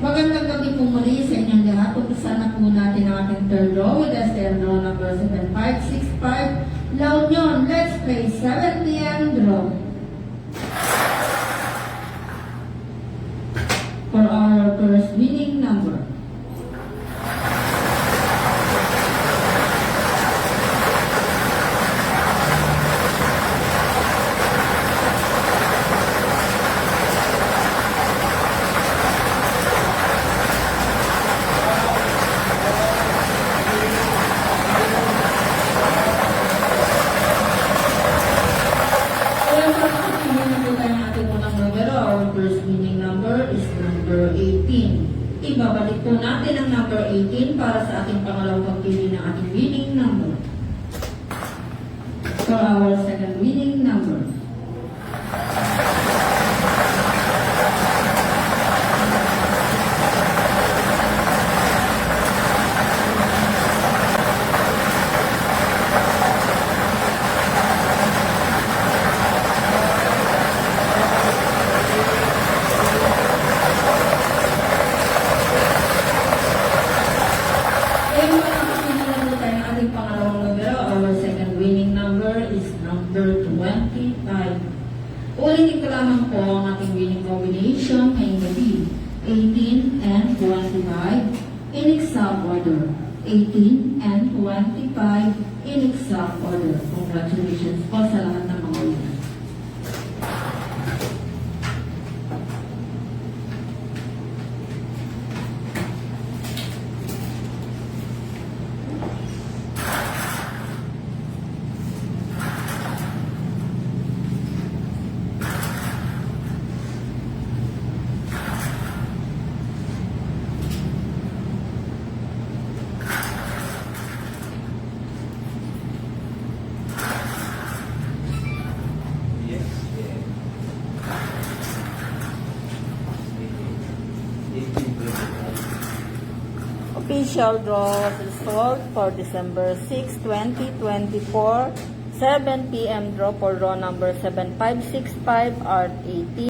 Magandang gabi po muli sa inyong lahat. Utusan na po natin ang ating third row with STM draw number 7565. Loud yun. Let's play 7 p.m. draw. For our first winning number. Our first winning number is number 18. Ibabalik po natin ang number 18 para sa ating pangalawang pagpili ng ating winning number. For our second winning number. Our second winning number is number 25. Ulitin ko lamang po ang ating winning combination ngayong gabi. 18 and 25 in exact order. 18 and 25 in exact order. Congratulations po sa lahat ng mga winner. Official draw result for December 6, 2024, 7 p.m. draw for row number 7565, Art 18.